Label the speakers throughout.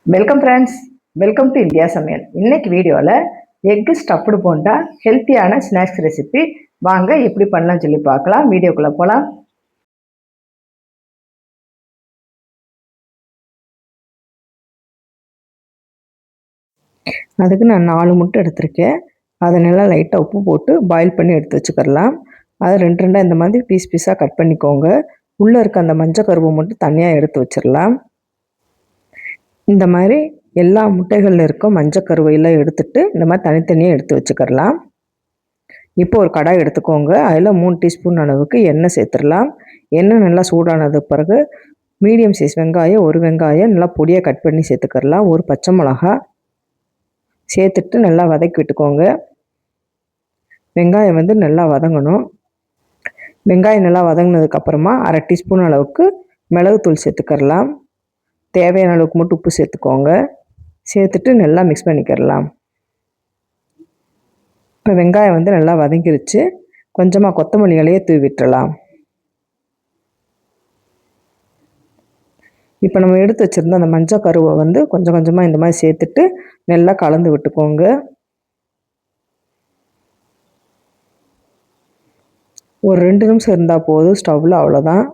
Speaker 1: Welcome friends, welcome to India சமையல். இன்னைக்கு வீடியோவில் எக்கு ஸ்டஃப்டு போண்டா ஹெல்த்தியான ஸ்நாக்ஸ் ரெசிபி வாங்க எப்படி பண்ணலாம்னு சொல்லி பார்க்கலாம். வீடியோக்குள்ளே போகலாம். அதுக்கு நான் 4 முட்டை எடுத்திருக்கேன். அதை நல்லா லைட்டாக உப்பு போட்டு பாயில் பண்ணி எடுத்து வச்சுக்கிறலாம். அதை ரெண்டு ரெண்டாக இந்த மாதிரி பீஸாக கட் பண்ணிக்கோங்க. உள்ளே இருக்க அந்த மஞ்சள் கருவை மட்டும் தனியாக எடுத்து வச்சிடலாம். இந்த மாதிரி எல்லா முட்டைகளில் இருக்க மஞ்சள் கருவையெல்லாம் எடுத்துட்டு இந்த மாதிரி தனித்தனியாக எடுத்து வச்சுக்கிறலாம். இப்போ ஒரு கடாய் எடுத்துக்கோங்க. அதில் 3 டீஸ்பூன் அளவுக்கு எண்ணெய் சேர்த்துடலாம். எண்ணெய் நல்லா சூடானது பிறகு மீடியம் சைஸ் வெங்காயம், ஒரு வெங்காயம் நல்லா பொடியாக கட் பண்ணி சேர்த்துக்கிறலாம். ஒரு பச்சை மிளகா சேர்த்துட்டு நல்லா வதக்கி விட்டுக்கோங்க. வெங்காயம் நல்லா வதங்கணும். வெங்காயம் நல்லா வதங்கினதுக்கப்புறமா 1/2 டீஸ்பூன் அளவுக்கு மிளகுத்தூள் சேர்த்துக்கிறலாம். தேவையான அளவுக்கு மட்டும் உப்பு சேர்த்துக்கோங்க. சேர்த்துட்டு நல்லா மிக்ஸ் பண்ணிக்கிறலாம். இப்போ வெங்காயம் நல்லா வதங்கிருச்சு. கொஞ்சமாக கொத்தமல்லி இலையை தூவி விட்டுறலாம். இப்போ நம்ம எடுத்து வச்சுருந்த அந்த மஞ்சள் கருவை கொஞ்சம் கொஞ்சமாக இந்த மாதிரி சேர்த்துட்டு நல்லா கலந்து விட்டுக்கோங்க. ஒரு 2 நிமிஷம் இருந்தால் போதும் ஸ்டவ்வில், அவ்வளோதான்.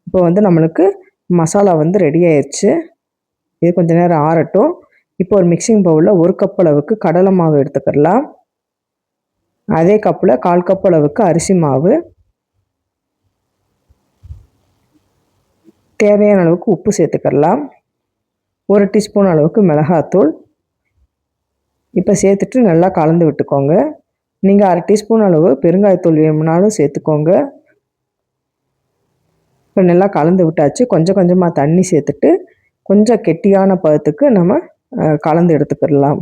Speaker 1: இப்போ நம்மளுக்கு மசாலா ரெடி ஆயிடுச்சு. இது கொஞ்சம் நேரம் ஆறட்டும். இப்போ ஒரு மிக்சிங் பவுலில் 1 கப் அளவுக்கு கடலை மாவு எடுத்துக்கலாம். அதே கப்பில் 1/4 கப் அளவுக்கு அரிசி மாவு, தேவையான அளவுக்கு உப்பு சேர்த்துக்கலாம். 1 டீஸ்பூன் அளவுக்கு மிளகாத்தூள் இப்போ சேர்த்துட்டு நல்லா கலந்து விட்டுக்கோங்க. நீங்கள் 1/2 டீஸ்பூன் அளவு பெருங்காயத்தூள் வேணும்னாலும் சேர்த்துக்கோங்க. இப்போ நல்லா கலந்து விட்டாச்சு. கொஞ்சம் கொஞ்சமாக தண்ணி சேர்த்துட்டு கொஞ்சம் கெட்டியான பதத்துக்கு நம்ம கலந்து எடுத்துக்கிடலாம்.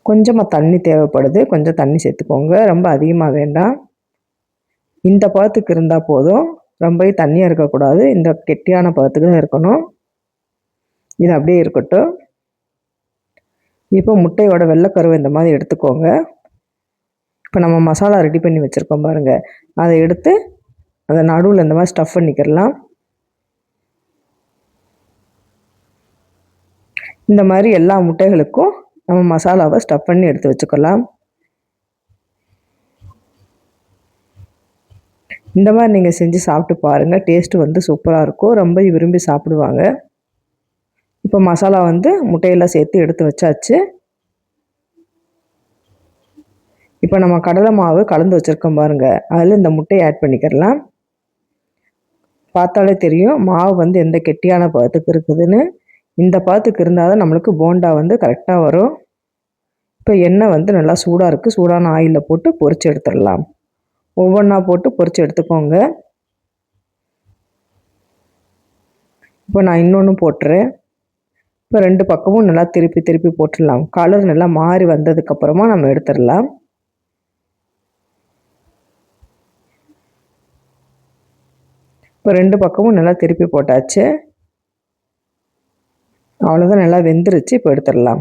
Speaker 1: கொஞ்சமாக தண்ணி தேவைப்படுது, கொஞ்சம் தண்ணி சேர்த்துக்கோங்க. ரொம்ப அதிகமாக வேண்டாம். இந்த பதத்துக்கு இருந்தால் போதும். ரொம்ப தண்ணியாக இருக்கக்கூடாது. இந்த கெட்டியான பதத்துக்கு தான் இருக்கணும். இது அப்படியே இருக்கட்டும். இப்போ முட்டையோட வெள்ளைக்கருவை இந்த மாதிரி எடுத்துக்கோங்க. இப்போ நம்ம மசாலா ரெடி பண்ணி வச்சுருக்கோம் பாருங்கள், அதை எடுத்து அதை நடுவில் இந்த மாதிரி ஸ்டஃப் பண்ணிக்கிறலாம். இந்த மாதிரி எல்லா முட்டைகளுக்கும் நம்ம மசாலாவை ஸ்டஃப் பண்ணி எடுத்து வச்சுக்கலாம். இந்த மாதிரி நீங்கள் செஞ்சு சாப்பிட்டு பாருங்கள். டேஸ்ட்டு சூப்பராக இருக்கும். ரொம்ப விரும்பி சாப்பிடுவாங்க. இப்போ மசாலா முட்டையெல்லாம் சேர்த்து எடுத்து வச்சாச்சு. இப்போ நம்ம கடலை மாவு கலந்து வச்சுருக்கோம் பாருங்கள், அதில் இந்த முட்டையை ஆட் பண்ணிக்கிறலாம். பார்த்தாலே தெரியும் மாவு எந்த கெட்டியான பதத்துக்கு இருக்குதுன்னு. இந்த பதத்துக்கு இருந்தால் தான் நம்மளுக்கு போண்டா கரெக்டாக வரும். இப்போ எண்ணெய் நல்லா சூடாக இருக்குது. சூடான ஆயிலில் போட்டு பொரிச்சு எடுத்துடலாம். ஒவ்வொன்றா போட்டு பொரிச்சு எடுத்துக்கோங்க. இப்போ நான் இன்னொன்று போட்டுறேன். இப்போ 2 பக்கமும் நல்லா திருப்பி திருப்பி போட்டுடலாம். கலர் நல்லா மாறி வந்ததுக்கப்புறமா நம்ம எடுத்துடலாம். இப்போ 2 பக்கமும் நல்லா திருப்பி போட்டாச்சு. அவ்வளோதான், நல்லா வெந்துருச்சு. இப்போ எடுத்துடலாம்.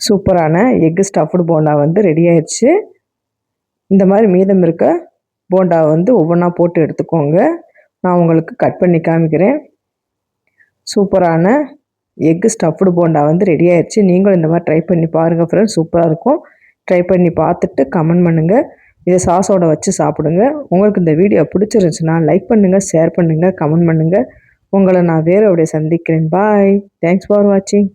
Speaker 1: சூப்பரான எக்கு ஸ்டஃப்டு போண்டா ரெடி ஆயிடுச்சு. இந்த மாதிரி மீதம் இருக்க போண்டா ஒவ்வொன்றா போட்டு எடுத்துக்கோங்க. நான் உங்களுக்கு கட் பண்ணி காமிக்கிறேன். சூப்பரான எக்கு ஸ்டஃப்டு போண்டா ரெடி ஆயிடுச்சு. நீங்களும் இந்த மாதிரி ட்ரை பண்ணி பாருங்கள் ஃப்ரெண்ட்ஸ். சூப்பராக இருக்கும். ட்ரை பண்ணி பார்த்துட்டு கமெண்ட் பண்ணுங்கள். இதை சாஸோட வச்சு சாப்பிடுங்க. உங்களுக்கு இந்த வீடியோ பிடிச்சிருந்துச்சுன்னா லைக் பண்ணுங்கள், ஷேர் பண்ணுங்கள், கமெண்ட் பண்ணுங்கள். உங்களை நான் வேறு சந்திக்கிறேன். பாய். தேங்க்ஸ் ஃபார் வாட்சிங்.